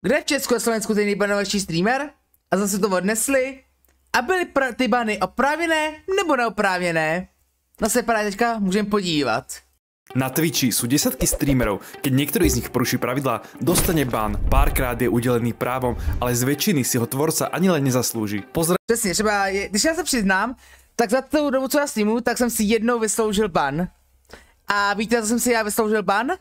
Kde v Česku a Slovensku ten nejbanovější streamer? A zase to odnesli? A byly ty bany oprávněné nebo neoprávněné? No se právě teďka můžeme podívat. Na Twitchi sú desatky streamerov, keď niektorý z nich poruší pravidlá, dostane ban, párkrát je udelený právom, ale z väčšiny si ho tvorca ani len nezaslúži. Přesně, třeba, když já se přiznám, tak za tou dobu, co já streamuju, tak jsem si jednou vysloužil ban. A víte, co jsem si já vysloužil ban?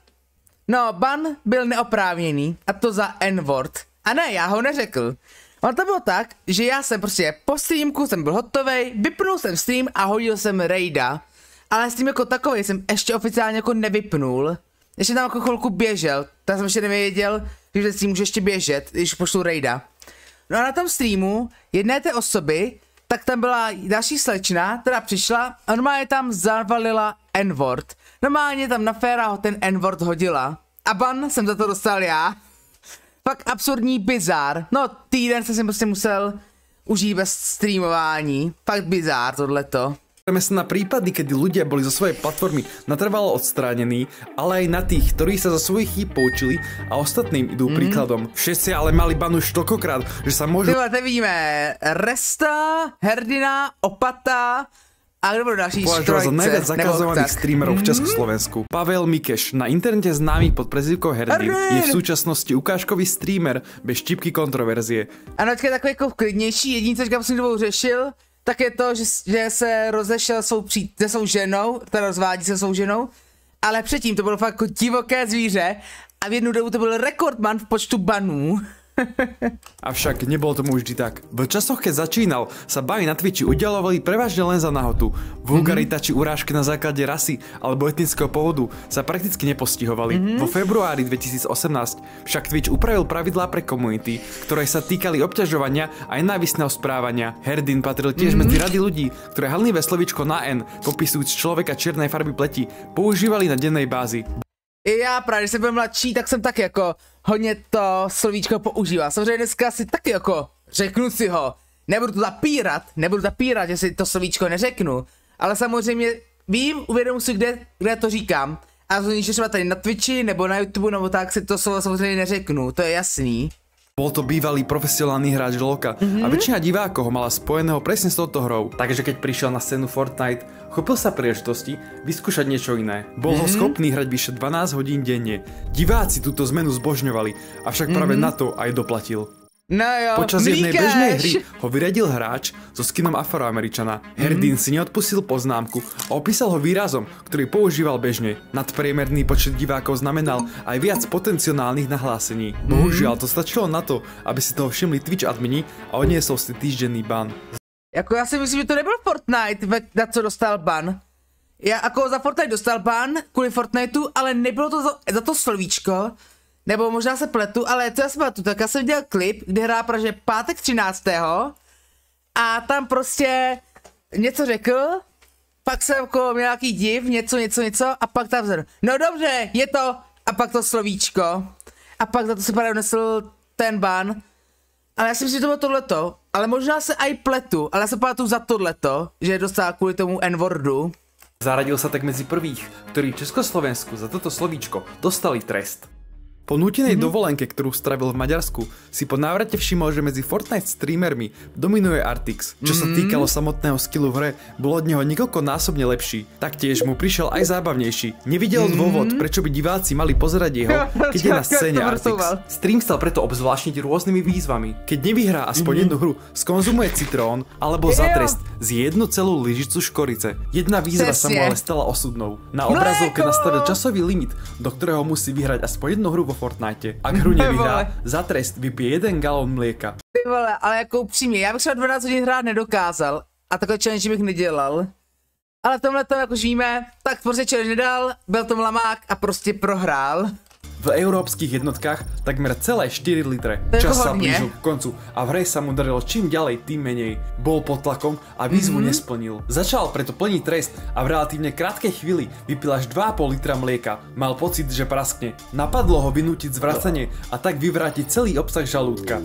No, ban byl neoprávněný, a to za N-word. A ne, já ho neřekl. On to bylo tak, že já jsem prostě po streamku jsem byl hotovej, vypnul jsem stream a hodil jsem raida. Ale stream jako takový jsem ještě oficiálně jako nevypnul. Ještě tam jako chvilku běžel, tak jsem ještě nevěděl, že stream může ještě běžet, když pošlu raida. No a na tom streamu jedné té osoby, tak tam byla další slečna, která přišla a normálně tam zavalila N-word. Normálně tam na féra ho ten N-word hodila. A ban jsem za to dostal já. Fakt absurdní bizár. No týden jsem prostě musel užít bez streamování. Fakt bizár tohleto. Pozrieme sa na prípady, kedy ľudia boli zo svojej platformy natrvalo odstránení, ale aj na tých, ktorí sa zo svojich chýb poučili a ostatným idú príkladom. Všetci ale mali ban už toľkokrát, že sa môžu... Tyhle, vidíme Resta, Herdina, Opata a kdo byl další považovať za najviac zakazovaných streamerov v Československu. Pavel Mikeš, na internete známy pod prezývkou Herdin, je v súčasnosti ukážkový streamer bez štípky kontroverzie. Ano, je takový jako klidnější, jediný, co poslední dobou řešil, tak je to, že se rozešel se svou ženou, teda rozvádí se svou ženou, ale předtím to bylo fakt jako divoké zvíře a v jednu dobu to byl rekordman v počtu banů. Avšak nebolo tomu vždy tak. V časoch, keď začínal, sa bany na Twitchi udialovali prevažne len za nahotu. Vulgarita či urážky na základe rasy alebo etnického pôvodu sa prakticky nepostihovali. Vo februári 2018 však Twitch upravil pravidlá pre komunity, ktoré sa týkali obťažovania a nenávistného správania. Herdin patril tiež medzi rady ľudí, ktoré hanlivé slovíčko na N, popisujúc človeka čiernej farby pleti, používali na dennej bázi. I já právě, když jsem byl mladší, tak jsem taky jako hodně to slovíčko používal. Samozřejmě dneska si taky jako řeknu si ho. Nebudu zapírat, že si to slovíčko neřeknu. Ale samozřejmě vím, uvědomuji si, kde to říkám. A rozhodně, že třeba tady na Twitchi nebo na YouTube nebo tak si to slovo samozřejmě neřeknu, to je jasný. Bol to bývalý profesionálny hráč LoLka a väčšina divákov ho mala spojeného presne s touto hrou. Takže keď prišiel na scénu Fortnite, chopil sa príležitosti vyskúšať niečo iné. Bol ho schopný hrať vyše 12 hodín denne. Diváci túto zmenu zbožňovali, avšak práve na to aj doplatil. No jo, počas jednej bežnej hry ho vyriadil hráč so skinom Afroameričana. Herdin si neodpustil poznámku a opísal ho výrazom, ktorý používal bežne. Nadpriemerný počet divákov znamenal aj viac potenciálnych nahlásení. Bohužiaľ, to stačilo na to, aby si toho všimli Twitch admini a odniesol si týždenný ban. Jako já si myslím, že to nebyl Fortnite, na co dostal ban. Já jako za Fortnite dostal ban kvůli Fortniteu, ale nebylo to za to slovíčko. Nebo možná se pletu, ale co já si pamatuju, tak já jsem dělal klip, kde hrál Praže pátek 13. A tam prostě něco řekl, pak jsem jako měl nějaký div, něco a pak tam vzal, no dobře, je to, a pak to slovíčko. A pak za to se právě unesl ten ban. Ale já si myslím, že to bylo tohleto, ale možná se aj pletu, ale já se pamatuju za tohleto, že dostal kvůli tomu N-wordu. Zaradil sa tak medzi prvých, ktorí v Československu za toto slovíčko dostali trest. Po nútenej dovolenke, ktorú stravil v Maďarsku, si po návrate všimol, že medzi Fortnite streamermi dominuje Artix. Čo sa týkalo samotného skillu v hre, bol od neho niekoľkonásobne lepší. Taktiež mu prišiel aj zábavnejší. Nevidel dôvod, prečo by diváci mali pozerať jeho, keď je na scéne Artix. Stream stal preto obzvláštniť rôznymi výzvami. Keď nevyhrá aspoň jednu hru, skonzumuje citrón, alebo za trest zje jednu celú lyžicu škorice. Jedna výzva sa mu ale stala osudnou. Na obrazovke nastavil časový limit, do ktorého musí vyhrať aspoň jednu hru vo Fortnite. Ak hru nevyhrá, za trest vypije 1 galón mlieka. Ty vole, ale jako upřímně, já bych třeba 12 hodin hrát nedokázal a takové challenge bych nedělal. Ale v tomhle to, jak už víme, tak prostě challenge nedal, byl to lamák a prostě prohrál. V európskych jednotkách takmer celé 4 litre. Čas sa blížil k koncu a v hre sa mu darilo čím ďalej, tým menej. Bol pod tlakom a výzvu nesplnil. Začal preto plniť trest a v relatívne krátkej chvíli vypil až 2,5 litra mlieka. Mal pocit, že praskne. Napadlo ho vynútiť zvracanie a tak vyvrátiť celý obsah žalúdka.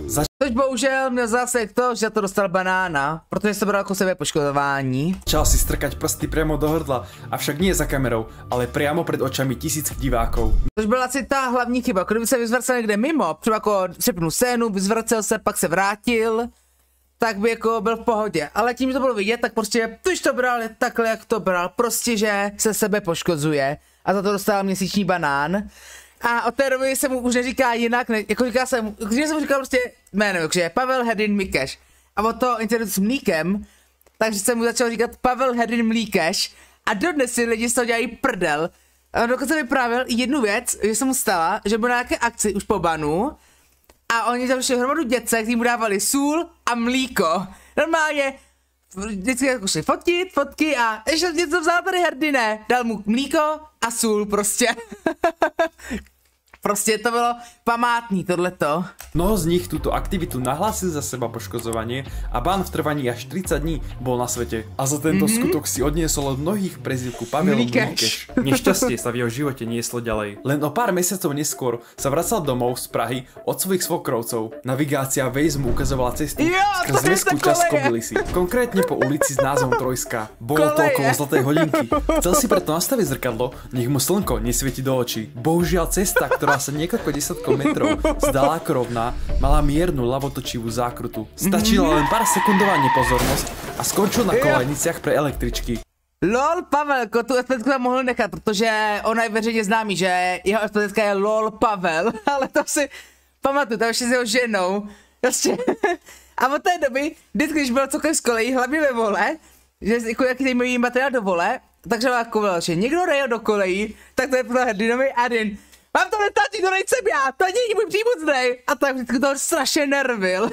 Což bohužel měl zase to, že to dostal banána, protože se bral jako sebepoškozování. Začal si strkať prsty priamo do hrdla, avšak nie za kamerou, ale priamo pred očami tisíc divákov. Což byla asi ta hlavní chyba, kdyby se vyzvracel někde mimo, třeba jako přepnul scénu, vyzvracel se, pak se vrátil, tak by jako byl v pohodě. Ale tím, že to bylo vidět, tak prostě tuž to bral takhle, jak to bral, prostě, že se sebe poškozuje a za to dostal měsíční banán. A od té doby se mu už neříká jinak, jako říká se mu, když jsem mu říkal prostě jméno, takže Pavel Herdin Mlíkeš. A od toho internetu s mlíkem, takže jsem mu začal říkat Pavel Herdin Mlíkeš a dodnes si lidi z toho dělají prdel. A dokonce vyprávěl i jednu věc, že se mu stala, že byl na nějaké akci už po banu a oni tam šli hromadu dětce, kteří mu dávali sůl a mlíko. Normálně vždycky jako šli fotit, fotky a ještě něco vzal tady Herdine, dal mu mlíko a sůl prostě. Prostě to bylo památný tohleto. Mnoho z nich túto aktivitu nahlásili za seba poškozovanie a ban v trvaní až 30 dní bol na svete. A za tento skutok si odniesol od mnohých prezývku Pavel Mlíkeš. Nešťastie sa v jeho živote nieslo ďalej. Len o pár mesiacov neskôr sa vracal domov z Prahy od svojich svokrovcov. Navigácia Waze mu ukazovala cesty skrz mestskú časť Kobylisy. Konkrétne po ulici s názvom Trojská. Bolo to okolo zlatej hodinky. Chcel si preto nastaviť zrkadlo, nech mu slnko nesvieti do očí. Bohužiaľ cesta, ktorá sa niekoľko desiatkov metrov zdala ako rovná, mala miernu ľavotočivú zákrutu. Stačila len pár sekundová nepozornosť a skončil na kolejniciach pre električky. LOL Pavelko, tu SPTku tam mohl nechat, protože ona je veřejně známý, že jeho SPTka je LOL Pavel, ale to si pamatuju, tam ještě s jeho ženou. Prostě. A od té doby, vždycky, když byl cokoliv z kolejí, hlavně ve vole, že jako jaký tady mají materiál do vole, takže jako že někdo nejel do kolejí, tak to je pro Herdinovi Adin. Mám to nestačí, to nejsem já, to není můj příbuznej. A tak vždycky to strašně nervil.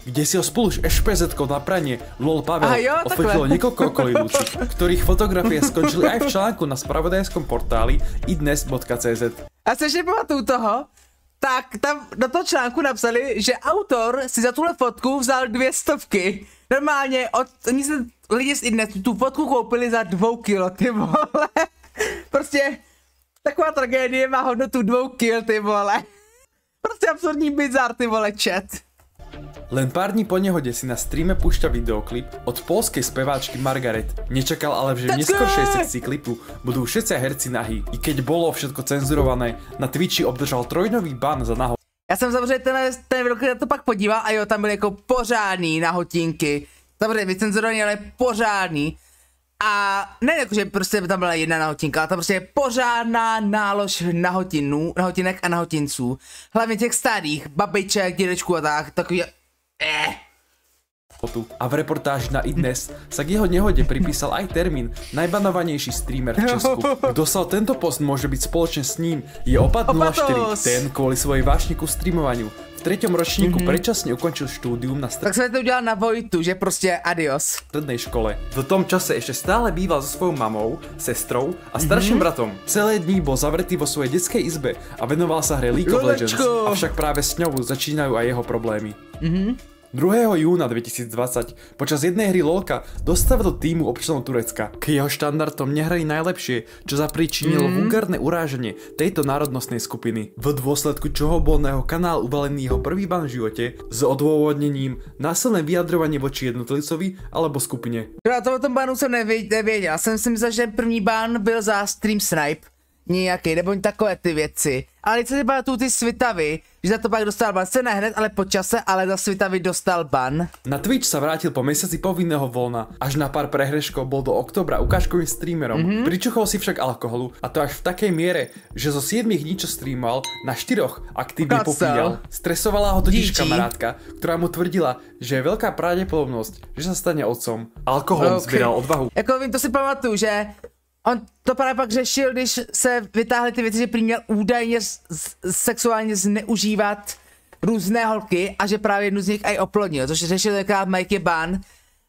Kde si ho spolu s ešpezetkou na pranie LOL Pavel odfotilo niekoľko okolidúcich, ktorých fotografie skončili aj v článku na spravodajskom portáli idnes.cz. A se ještě pamatuju toho, tak tam do toho článku napsali, že autor si za tuhle fotku vzal 200. Normálně, oni se lidi z Idnesu tu fotku koupili za 2 kilo, ty vole. Prostě taková tragédie má hodnotu 2 kil, ty vole. Prostě absurdní bizar, ty vole, chat. Len pár dní po nehode si na streame púšťa videoklip od poľskej speváčky Margaret. Nečakal ale, že v neskoršej sekcii klipu budú všetci herci nahý. I keď bolo všetko cenzurované, na Twitchi obdržal trojnový ban za naho. Já jsem samozřejmě ten videoklip to pak podíval a jo, tam byly jako pořádný nahotinky. Samozřejmě vycenzurovaný, ale pořádný. A ne jako, že prostě tam byla jedna nahotinka, ale tam prostě je pořádná nálož nahotinek a nahotinců. Hlavně těch starých, babiček, dědečků a tak, takový A v reportáži na iDnes sa k jeho nehode pripísal aj termín najbanovanejší streamer v Česku. Kto sa tento post môže byť spoločne s ním, je Opat 04, ten kvôli svojej vášni ku streamovaniu v 3. ročníku predčasne ukončil štúdium na tak jsem to udělal na Vojtu, že prostě adios. strednej škole. V tom čase ešte stále býval so svojou mamou, sestrou a starším bratom. Celé dní bol zavretý vo svojej detskej izbe a venoval sa hre League of Legends, avšak práve s ňou začínajú aj jeho problémy. 2. júna 2020 počas jednej hry LOLka dostal do týmu občanov Turecka. K jeho štandardom nehrali najlepšie, čo zapričinilo vulgárne uráženie tejto národnostnej skupiny. V dôsledku čoho bol na jeho kanál uvalený jeho prvý ban v živote s odôvodnením násilné vyjadrovanie voči jednotlivcovi alebo skupine. Já to o tom banu jsem nevěděl, jsem si myslel, že první ban byl za stream snipe. Nějaký, nebo takové ty věci. Ale když se si pamatuju ty svitavy, že za to pak dostal ban, se ne hned, ale po čase, ale za svitavy dostal ban. Na Twitch sa vrátil po mesiaci povinného voľna, až na pár prehreškov bol do októbra ukážkovým streamerom. Pričuchol si však alkoholu, a to až v takej miere, že zo 7 dní, čo streamoval, na 4 aktívne popíjal. Stresovala ho totiž kamarátka, ktorá mu tvrdila, že je veľká pravdepodobnosť, že sa stane otcom. Alkohol zbieral odvahu. Jako vím, to si pamatuju, že on to právě pak řešil, když se vytáhly ty věci, že prý měl údajně sexuálně zneužívat různé holky a že právě jednu z nich aj oplodnil, což řešil tenkrát Mike Ban.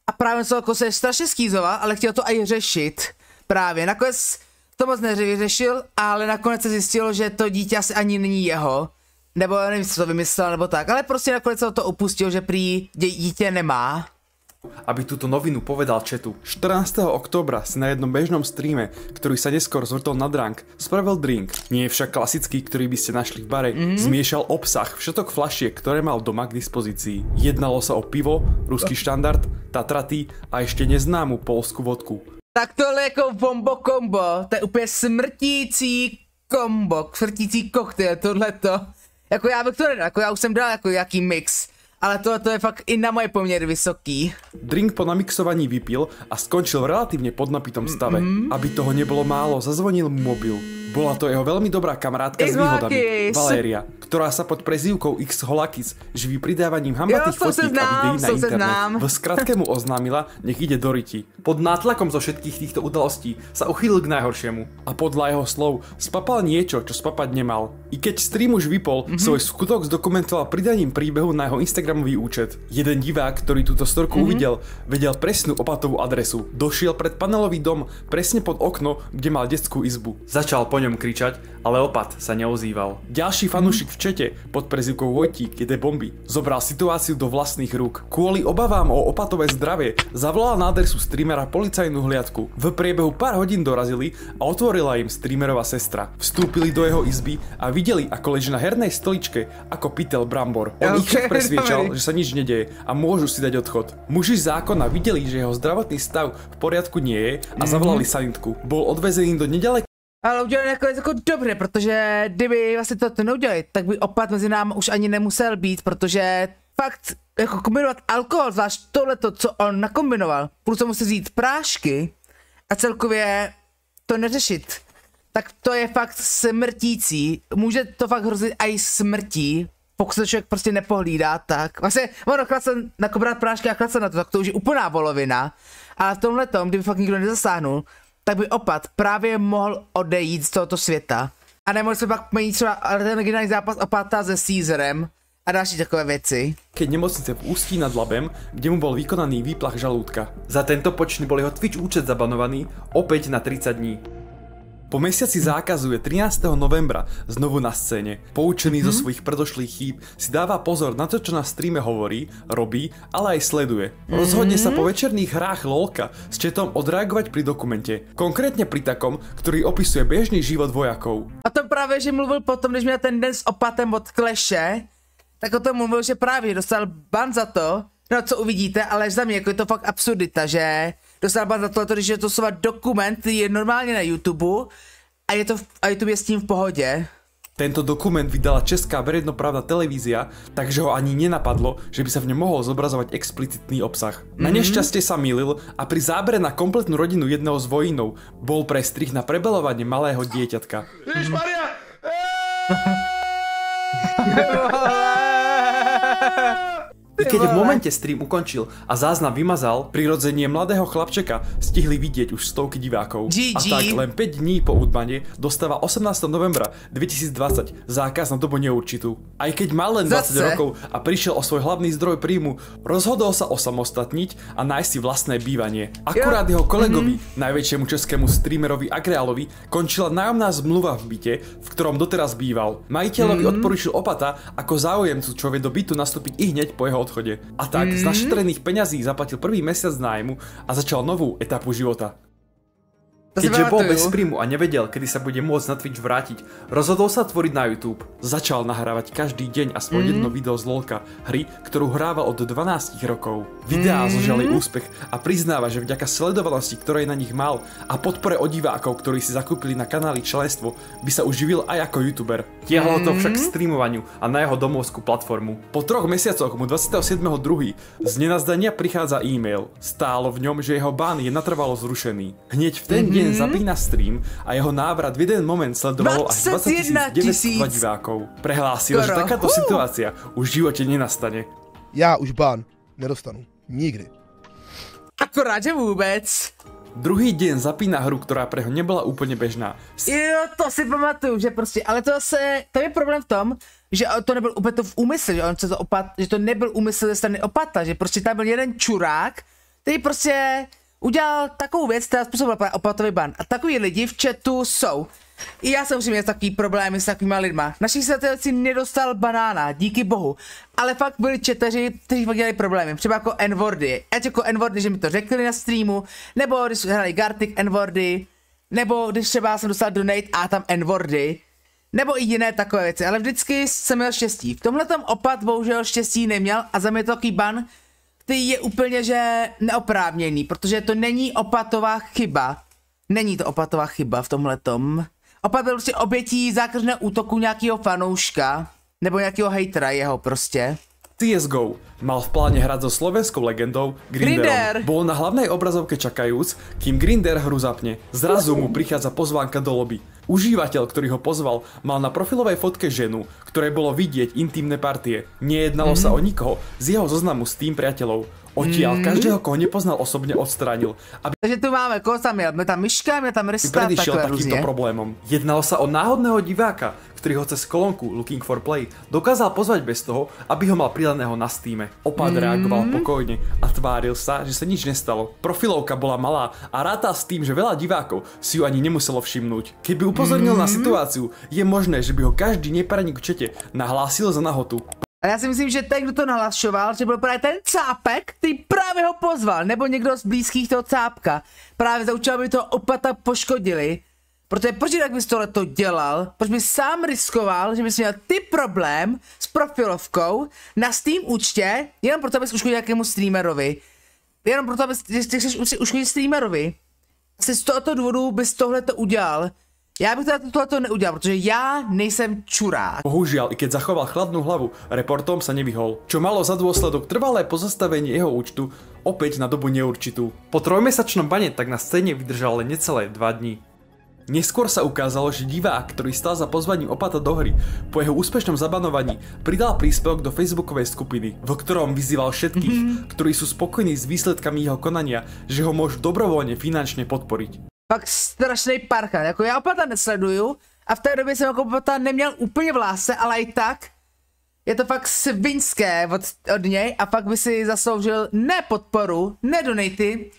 A právě to jako se strašně skýzoval, ale chtěl to aj řešit. Právě nakonec to moc neřešil, ale nakonec se zjistilo, že to dítě asi ani není jeho. Nebo nevím, co to vymyslel, nebo tak, ale prostě nakonec se to opustil, že prý dítě nemá. aby túto novinu povedal chatu. 14. októbra si na jednom bežnom streame, ktorý sa neskôr zvrtol na drunk, spravil drink. Nie je však klasický, ktorý by ste našli v bare. Zmiešal obsah všetok fľašiek, ktoré mal doma k dispozícii. Jednalo sa o pivo, ruský štandard, Tatraty a ešte neznámu polskú vodku. Tak tohle jako bombo kombo, to je úplně smrtící kombo, smrtící koktejl, tohleto. Jako já bych to nedal, jako já už jsem dal jako jaký mix. Ale tohle je fakt i na moje poměry vysoký. Drink po namixovaní vypil a skončil v relatívne podnapitom stave. Aby toho nebolo málo, zazvonil mu mobil. Bola to jeho veľmi dobrá kamarátka s výhodami, Valéria, ktorá sa pod prezývkou X Holakis živí pridávaním hambatých fotík a videí na internet. V skratke mu oznámila, nech ide do riti. Pod nátlakom zo všetkých týchto udalostí sa uchýlil k najhoršiemu a podľa jeho slov spapal niečo, čo spapať nemal. I keď stream už vypol, svoj skutok zdokumentoval pridaním príbehu na jeho Instagramový účet. Jeden divák, ktorý túto storku uvidel, vedel presnú opatovú adresu. Došiel pred panelový dom presne pod okno, kde mal detskú izbu. Začal po ňom kričať, ale opat sa neozýval. Ďalší fanúšik v čete pod prezývkou Vojtík jede bomby zobral situáciu do vlastných rúk. Kvôli obavám o opatové zdravie zavolal na adresu streamera policajnú hliadku. V priebehu pár hodín dorazili a otvorila im streamerová sestra. Vstúpili do jeho izby a videli, ako leží na hernej stoličke ako pytel brambor. On ich však presviečal, že sa nič nedeje a môžu si dať odchod. Muži zákona videli, že jeho zdravotný stav v poriadku nie je a zavolali sanitku. Bol odvezený do nedalekého. Ale udělali nakonec jako dobře, protože kdyby vlastně to neudělali, tak by opat mezi námi už ani nemusel být, protože fakt jako kombinovat alkohol, zvlášť tohleto, co on nakombinoval, plus se musí vzít prášky a celkově to neřešit, tak to je fakt smrtící. Může to fakt hrozit i smrtí, pokud se člověk prostě nepohlídá, tak vlastně ono nakobrat prášky a chlad na to, tak to už je úplná volovina. Ale v tomhletom, kdyby fakt nikdo nezasáhnul, tak by opat právě mohl odejít z tohoto světa. A nemohli jsme pak mít třeba ten originální zápas opata se Caesarem a další takové věci. Keď nemocnice v Ústí nad Labem, kde mu bol vykonaný výplach žalúdka. Za tento počin bol jeho Twitch účet zabanovaný opäť na 30 dní. Po mesiaci zákazu je 13. novembra znovu na scéne. Poučený zo svojich predošlých chýb si dáva pozor na to, čo na streame hovorí, robí, ale aj sleduje. Rozhodne sa po večerných hrách LOLka s chatom odreagovať pri dokumente. Konkrétne pri takom, ktorý opisuje bežný život vojakov. A to právě, že mluvil potom, když měl ten den s opatem od Kleše, tak o tom mluvil, že právě dostal ban za to, no co uvidíte, ale za mě jako je to fakt absurdita, že dostal ban za to, když je to slova dokument, který je normálně na YouTube a je to a YouTube je s tím v pohodě. Tento dokument vydala česká verejnoprávna televízia, takže ho ani nenapadlo, že by sa v ňom mohol zobrazovať explicitný obsah. Na nešťastie sa mýlil a pri zábere na kompletnú rodinu jedného z vojínov bol prestrih na prebalovanie malého dieťatka. Ježišmaria! I keď v momente stream ukončil a záznam vymazal, prirodzenie mladého chlapčeka stihli vidieť už stovky divákov. A tak len 5 dní po udbane dostáva 18. novembra 2020 zákaz na dobu neurčitú. Aj keď mal len 20 rokov a prišiel o svoj hlavný zdroj príjmu, rozhodol sa osamostatniť a nájsť si vlastné bývanie. Akurát jeho kolegovi, najväčšiemu českému streamerovi Agrealovi, končila nájomná zmluva v byte, v ktorom doteraz býval. Majiteľovi odporučil opata ako záujemcu, čo vie do bytu nastúpiť i hneď po jeho odchode. A tak z našetrených peňazí zaplatil prvý mesiac nájmu a začal novú etapu života. Keďže bol bez príjmu a nevedel, kedy sa bude môcť na Twitch vrátiť, rozhodol sa tvoriť na YouTube. Začal nahrávať každý deň aspoň jedno video z LOLka, hry, ktorú hrával od 12 rokov. Videá zožali úspech a priznáva, že vďaka sledovanosti, ktorej na nich mal, a podpore od divákov, ktorí si zakúpili na kanáli členstvo, by sa uživil aj ako YouTuber. Tiahlo to však k streamovaniu a na jeho domovskú platformu. Po 3 mesiacoch mu 27.2. z nenazdania prichádza e-mail. Stálo v ňom, že jeho ban je natrvalo zrušený. Hneď v ten deň zapína stream a jeho návrat v jeden moment sledovalo až 20 900 divákov. Prehlásil, že takáto situácia už v živote nenastane. Já už ban nedostanu. Nikdy. Akorát, že vůbec. Druhý deň zapína hru, ktorá pre ho nebola úplne bežná. Jo, to si pamatuju, že prostě, ale to je problém v tom, že to nebyl úplně to v úmysl, že to nebyl úmysl ze strany opata, že prostě tam byl jeden čurák, který prostě udělal takovou věc, která způsobila opatový ban. A takový lidi v chatu jsou. I já jsem měl takový problémy s takovýma lidma. Naší si nedostal banána, díky bohu. Ale fakt byli četeři, kteří fakt dělali problémy. Třeba jako N-wordy. Ať jako N-wordy, že mi to řekli na streamu, nebo když hrali Gartic N-wordy, nebo když třeba jsem dostal donate a tam N-wordy, nebo i jiné takové věci. Ale vždycky jsem měl štěstí. V tomhletom opat bohužel štěstí neměl a za mě to takový ban, který je úplně že neoprávněný, protože to není opatová chyba. Není to opatová chyba v tomhletom. Opat byl prostě obětí zákeřného útoku nějakého fanouška, nebo nějakého hejtera jeho prostě. CSGO mal v pláne hrať so slovenskou legendou Grinderom. Bol na hlavnej obrazovke čakajúc, kým Grinder hru zapne. Zrazu mu prichádza pozvánka do lobby. Užívateľ, ktorý ho pozval, mal na profilovej fotke ženu, ktorej bolo vidieť intimné partie. Nejednalo sa o nikoho z jeho zoznamu s tým priateľov. Odtiaľ každého, koho nepoznal osobne, odstránil. Takže tu máme, koho tam je? Tam myška, tam resta, predišiel takýmto problémom. Jednalo sa o náhodného diváka, ktorý ho cez kolónku Looking for Play dokázal pozvať bez toho, aby ho mal pridaného na Steame. Opat reagoval pokojne a tváril sa, že sa nič nestalo. Profilovka bola malá a rátal s tým, že veľa divákov si ju ani nemuselo všimnúť. Keby upozornil na situáciu, je možné, že by ho každý nepareník v čete nahlásil za nahotu. A já si myslím, že ten, kdo to nahlašoval, že byl právě ten cápek, který právě ho pozval, nebo někdo z blízkých toho cápka. Právě za účelem, aby toho opata poškodili. Protože proč tak bys tohleto dělal? Proč bys sám riskoval, že bys měl ty problém s profilovkou na Steam účtě, jenom proto, abys uškodil nějakému streamerovi. Jenom proto, abys chceš uškodit streamerovi. Asi z tohoto důvodu bys tohleto udělal. Já bych tohleto neudělal, protože já nejsem čurák. Bohužiaľ, i keď zachoval chladnú hlavu, reportom sa nevyhol, čo malo za dôsledok trvalé pozastavenie jeho účtu opäť na dobu neurčitú. Po trojmesačnom bane tak na scéne vydržal len necelé 2 dní. Neskôr sa ukázalo, že divák, ktorý stál za pozvaním opata do hry, po jeho úspešnom zabanovaní pridal príspevok do facebookovej skupiny, v ktorom vyzýval všetkých, ktorí sú spokojní s výsledkami jeho konania, že ho môžu dobrovoľne finančne podporiť. Fakt strašný parchan, jako já opata nesleduju a v té době jsem jako opata neměl úplně v lásce, ale i tak je to fakt svinské od něj a fakt by si zasloužil ne podporu, ne donaty,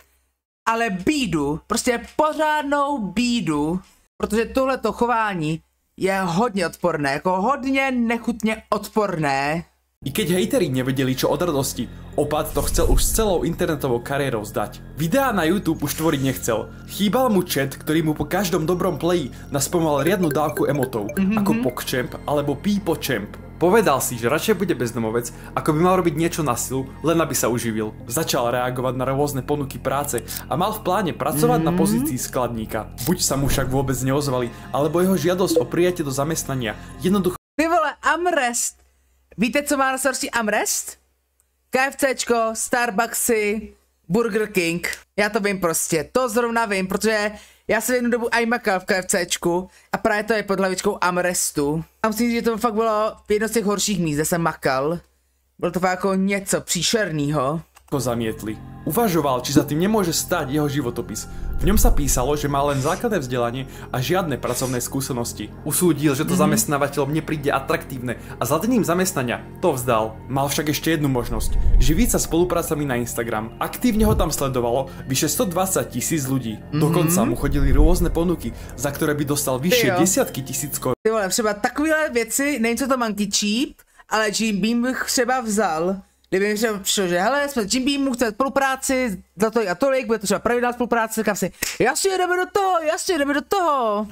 ale bídu, prostě pořádnou bídu, protože tohleto chování je hodně odporné, jako hodně nechutně odporné. I keď hejteri nevedeli čo od radosti, opat to chcel už s celou internetovou kariérou zdať. Videá na YouTube už tvoriť nechcel. Chýbal mu chat, ktorý mu po každom dobrom playi naspomoval riadnu dávku emotov, ako PogChamp alebo PeopleChamp. Povedal si, že radšej bude bezdomovec, ako by mal robiť niečo na silu, len aby sa uživil. Začal reagovať na rôzne ponuky práce a mal v pláne pracovať na pozícii skladníka. Buď sa mu však vôbec neozvali, alebo jeho žiadosť o prijatie do zamestnania jednoducho... Ty vole, Amrest! Víte, co má na starosti Amrest? KFCčko, Starbucksy, Burger King. Já to vím prostě, to zrovna vím, protože já jsem jednu dobu aj makal v KFCčku a právě to je pod hlavičkou Amrestu. A musím říct, že to fakt bylo jedno z těch horších míst, kde jsem makal. Bylo to fakt jako něco příšernýho. Zamietli. Uvažoval, či za tým nemôže stáť jeho životopis. V ňom sa písalo, že má len základné vzdelanie a žiadne pracovné skúsenosti. Usúdil, že to zamestnávateľom nepríde atraktívne a za dním zamestnania to vzdal. Mal však ešte jednu možnosť. Živiť sa spoluprácami na Instagram. Aktívne ho tam sledovalo vyše 120 000 ľudí. Dokonca mu chodili rôzne ponuky, za ktoré by dostal vyššie desiatky tisíc korun. Ty vole, třeba takovéhle věci, nevím co to Monkey Cheap, ale Jim Beam bych třeba vzal. Kdyby mi přišlo, že hele, jsme Jim Beamu, chceme spolupráci, za to a tolik, bude to třeba pravidelná spolupráce, říkám si, jasně jdeme do toho.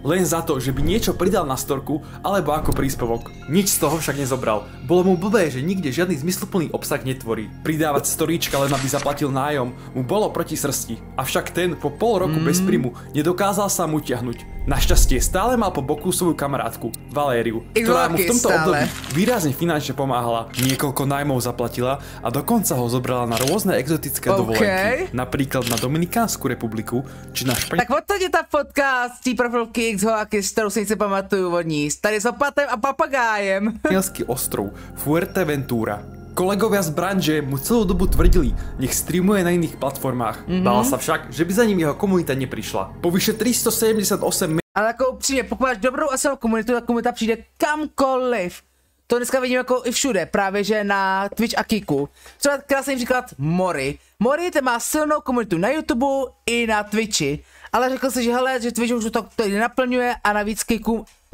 Len za to, že by niečo pridal na storku, alebo ako príspevok. Nič z toho však nezobral. Bolo mu blbé, že nikde žiadny zmysluplný obsah netvorí. Pridávať storíčka len aby zaplatil nájom mu bolo proti srsti. Avšak ten po pol roku bez príjmu nedokázal sa mu utiahnuť. Našťastie stále mal po boku svoju kamarátku, Valériu, ktorá mu v tomto období výrazne finančne pomáhala. Niekoľko nájmov zaplatila a dokonca ho zobrala na rôzne exotické dovolenky. Napríklad na Dominikánsku republiku, či na Tak odtať je tá fotka z tí profilky X-Hoaky, s ktorou si si pamatujú od ní. Tady s opatem a papagájem. Španielský ostrov Fuerteventura. Kolegovia z branže mu celú dobu tvrdili, nech streamuje na iných platformách. Bál sa však, že by za ním jeho komunita neprišla. Po vyše 378 ale jako upřímně, pokud máš dobrou a silnou komunitu, tak komunita přijde kamkoliv. To dneska vidím jako i všude, právě že na Twitch a Kiku. Třeba krásný příklad Mori. Mori ten má silnou komunitu na YouTube i na Twitchi. ale řekl si, že hele, že Twitch už to nenaplňuje a navíc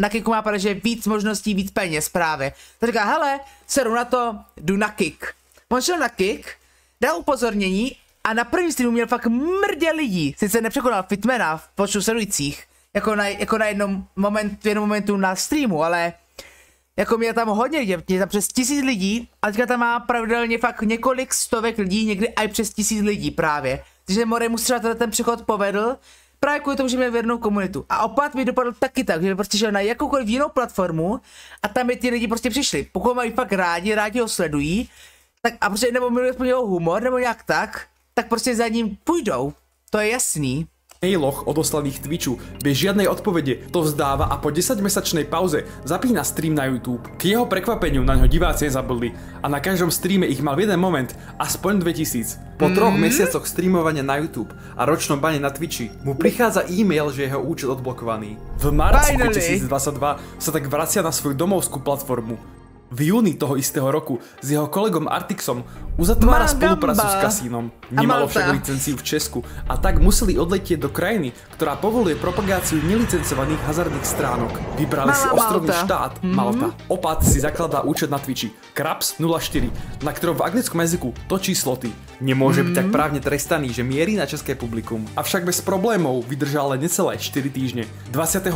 na Kiku má že víc možností, víc peněz právě. Tak říká, hele, seru na to, jdu na Kik. On šel na Kik, dal upozornění a na první streamu měl fakt mrdě lidí. Sice nepřekonal Fitmana v počtu sledujících, jako na jednom momentu na streamu, ale jako měl tam hodně lidí, měl tam přes 1000 lidí a teďka tam má pravidelně fakt několik stovek lidí, někdy i přes 1000 lidí právě. Takže Morej mu třeba ten přechod povedl, právě kvůli tomu, že měl věrnou komunitu. A opat mi dopadl taky tak, že prostě šel na jakoukoliv jinou platformu a tam by ty lidi prostě přišli. Pokud mají fakt rádi ho sledují, tak a prostě nebo milují aspoň jeho humor, nebo nějak tak prostě za ním půjdou. To je jasný. Mailoch odoslaných Twitchu bez žiadnej odpovede to vzdáva a po 10-mesačnej pauze zapína stream na YouTube. K jeho prekvapeniu na ňo diváci nezabudli a na každom streame ich mal v jeden moment aspoň 2000. Po 3 mesiacoch streamovania na YouTube a ročnom bane na Twitchi mu prichádza e-mail, že jeho účet odblokovaný. V marci 2022 sa tak vracia na svoju domovskú platformu. V júni toho istého roku s jeho kolegom Artixom uzatvára spoluprácu s kasínom. Nemalo však licenciu v Česku a tak museli odletieť do krajiny, ktorá povoluje propagáciu nelicencovaných hazardných stránok. Vybrali si ostrovný štát Malta. Opat si zakladá účet na Twitchi Krabs04, na ktorom v anglickom jazyku točí sloty. Nemôže byť tak právne trestaný, že mierí na české publikum. Avšak bez problémov vydržal len necelé 4 týždne. 24.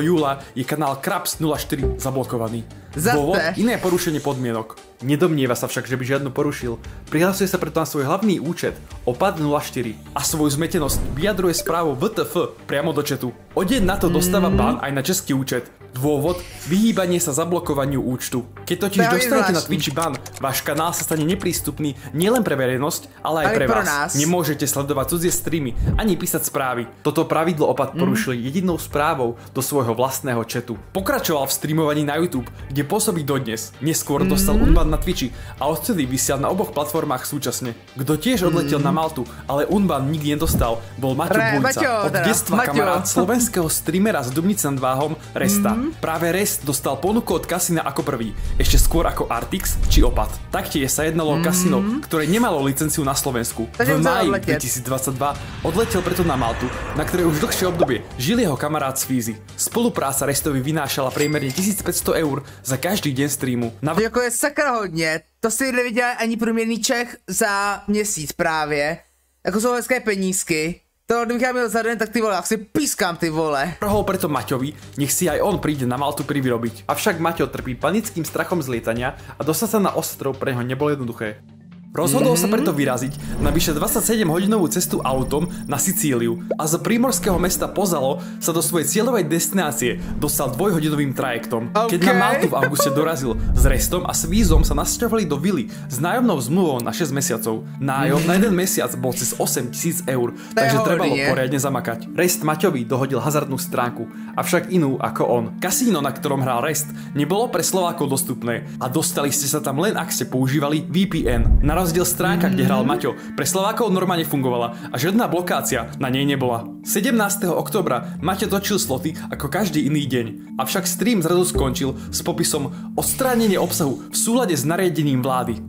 júla je kanál Krabs04 zablokovaný. Dôvod? Iné porušenie podmienok. Nedomnieva sa však, že by žiadnu porušil. Prihlasuje sa preto na svoj hlavný účet Opat04 a svoju zmetenosť vyjadruje správou WTF priamo do chatu. O deň na to dostáva ban aj na český účet. Dôvod? Vyhýbanie sa zablokovaniu účtu. Keď totiž dostanete na Twitchi ban, váš kanál sa stane neprístupný nielen pre verejnosť, ale aj pre vás. Nemôžete sledovať cudzie streamy ani písať správy. Toto pravidlo Opat porušil jedinou správou do svojho vlastného chatu. Pokračoval v streamovaní na YouTube, kde pôsobí dodnes. Neskôr dostal unban na Twitchi a odtedy vysial na oboch platformách súčasne. Kto tiež odletel na Maltu, ale unban nikdy nedostal, bol Maťo Bujca. Od detstva kamarát slovenského streamera z Dubnice nad Váhom, Resta. Práve Rest dostal ponuku od kasína ako prvý, ešte skôr ako Artix či Opat. Taktiež sa jednalo o kasíno, ktoré nemalo licenciu na Slovensku. V máji 2022 odletel preto na Maltu, na ktorej už dlhšie obdobie žil jeho kamarát z Fízy. Spolupráca Restovi vynášala priemerne 1500 € za každý deň streamu. Jako je sakra hodně, to si neviděl ani průměrný Čech za měsíc právě. Jako jsou hezké penízky. To kdybych já měl za den, tak ty vole, asi pískám ty vole. Prohol preto Maťovi, nech si aj on príde na Maltu privyrobiť. Avšak Maťo trpí panickým strachom z lietania a dostať sa na ostrov pre neho nebolo jednoduché. Rozhodol sa preto vyraziť na vyše 27-hodinovú cestu autom na Sicíliu a z prímorského mesta Pozzallo sa do svojej cieľovej destinácie dostal 2-hodinovým trajektom. Keď na Maltu v auguste dorazil, s Restom a s Vízom sa nasťahovali do vily s nájomnou zmluvou na 6 mesiacov. Nájom na 1 mesiac bol cez 8 000 €, takže trebalo poriadne zamakať. Rest Maťovi dohodil hazardnú stránku, avšak inú ako on. Kasíno, na ktorom hral Rest, nebolo pre Slovákov dostupné a dostali ste sa tam len ak ste používali VPN. Na rozdiel stránka, kde hral Maťo, pre Slovákov normálne fungovala a žiadna blokácia na nej nebola. 17. októbra Maťo točil sloty ako každý iný deň, avšak stream zrazu skončil s popisom odstránenie obsahu v súlade s nariadením vlády.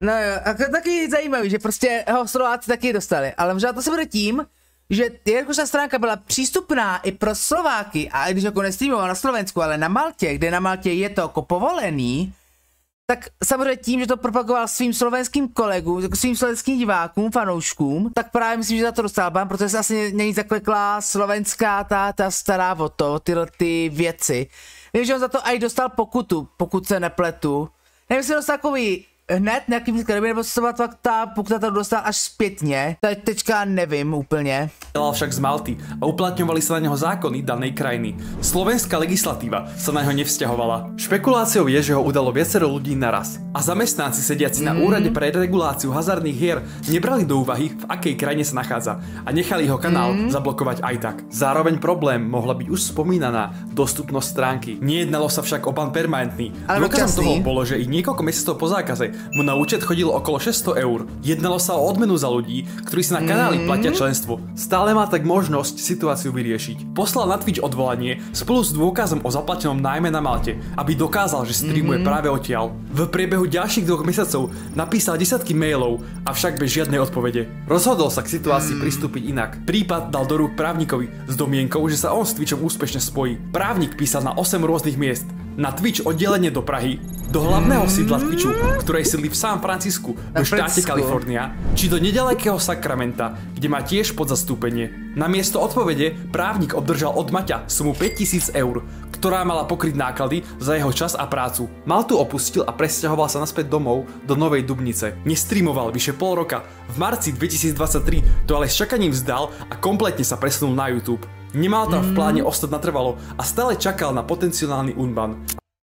No jo, jako taky zajímavý, že prostě ho Slováci taky dostali, ale možná to se bude tím, že jelikož ta stránka byla přístupná i pro Slováky a když jako nestreamoval na Slovensku, ale na Maltě, kde na Maltě je to jako povolený, tak samozřejmě tím, že to propagoval svým slovenským kolegům, jako svým slovenským divákům, fanouškům, tak právě myslím, že za to dostal ban, protože se asi není zakleklá slovenská ta stará o to, tyhle ty věci. Vím, že on za to aj dostal pokutu, pokud se nepletu. Nevím, jestli dostal takový hned nějakým skladbě, nebo se ta pokuta to dostal až zpětně, teďka nevím úplně. Však z Malty a uplatňovali sa na neho zákony danej krajiny. Slovenská legislatíva sa na neho nevzťahovala. Špekuláciou je, že ho udalo viacero ľudí naraz. A zamestnanci sediaci na úrade pre reguláciu hazardných hier nebrali do úvahy, v akej krajine sa nachádza a nechali jeho kanál zablokovať aj tak. Zároveň problém mohla byť už spomínaná dostupnosť stránky. Nejednalo sa však o ban permanentný. Dôkazom toho bolo, že i niekoľko mesiacov po zákaze mu na účet chodilo okolo 600 eur. Jednalo sa o odmenu za ľudí, ktorí si na kanáli platia členstvo. Stále má tak možnosť situáciu vyriešiť. Poslal na Twitch odvolanie spolu s dôkazom o zaplatenom nájme na Malte, aby dokázal, že streamuje práve odtiaľ. V priebehu ďalších 2 mesiacov napísal desiatky mailov, avšak bez žiadnej odpovede. Rozhodol sa k situácii pristúpiť inak. Prípad dal do rúk právnikovi s domienkou, že sa on s Twitchom úspešne spojí. Právnik písal na 8 rôznych miest. Na Twitch oddelenie do Prahy, do hlavného sídla Twitchu, ktorej sídli v San Francisku, v štáte Kalifornia, či do nedalekého Sacramenta, kde má tiež podzastúpenie. Na miesto odpovede právnik obdržal od Maťa sumu 5000 eur, ktorá mala pokryť náklady za jeho čas a prácu. Maltu opustil a presťahoval sa naspäť domov do Novej Dubnice. Nestreamoval vyše pol roka. V marci 2023 to ale s čakaním vzdal a kompletne sa presunul na YouTube. Nemal tam v pláne ostať natrvalo a stále čakal na potenciálny unban.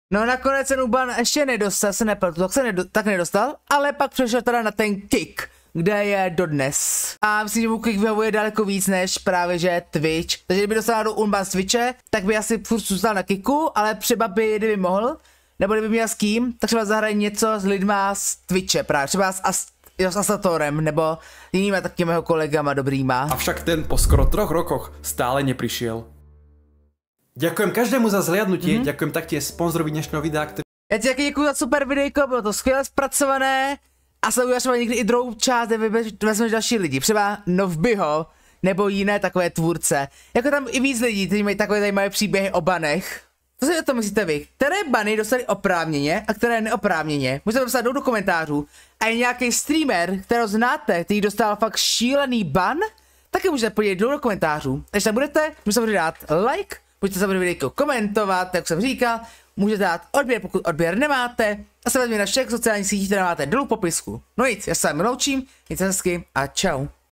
No nakonec ten unban ještě nedostal, se nepletu, tak nedostal, ale pak přešel teda na ten Kick, kde je dodnes. A myslím, že mu Kick vyhovuje daleko víc než právě že Twitch. Takže kdyby dostal do unban z Twitche, tak by asi furt zůstal na Kicku, ale třeba by, kdyby mohl, nebo kdyby měl s kým, tak třeba zahraje něco s lidma z Twitche právě, třeba s Asatorem, nebo jinýma takými kolegama dobrýma. Avšak ten po skoro 3 rokoch stále neprišiel. Ďakujem každému za zhliadnutie, ďakujem taktiež sponzorovi dnešného videa, ktorý... Já ti taky děkuji za super videjko, bylo to skvěle zpracované a se uděláš třeba někdy i druhou část, kde vezmeš další lidi, třeba Novbyho, nebo jiné takové tvůrce. Jako tam i víc lidí, kteří mají takové zajímavé příběhy o banech. Co si o tom myslíte vy? Které bany dostali oprávněně a které neoprávněně? Můžete napsat do komentářů. A je nějaký streamer, kterého znáte, který dostal fakt šílený ban? Taky můžete podívat do komentářů. Když tam budete, můžete dát like, můžete samozřejmě videjko komentovat, jak jsem říkal, můžete dát odběr, pokud odběr nemáte, a se vezměte na všech sociálních sítích, které máte dolů v popisku. No nic, já se vám loučím, mějte se hezky a čau.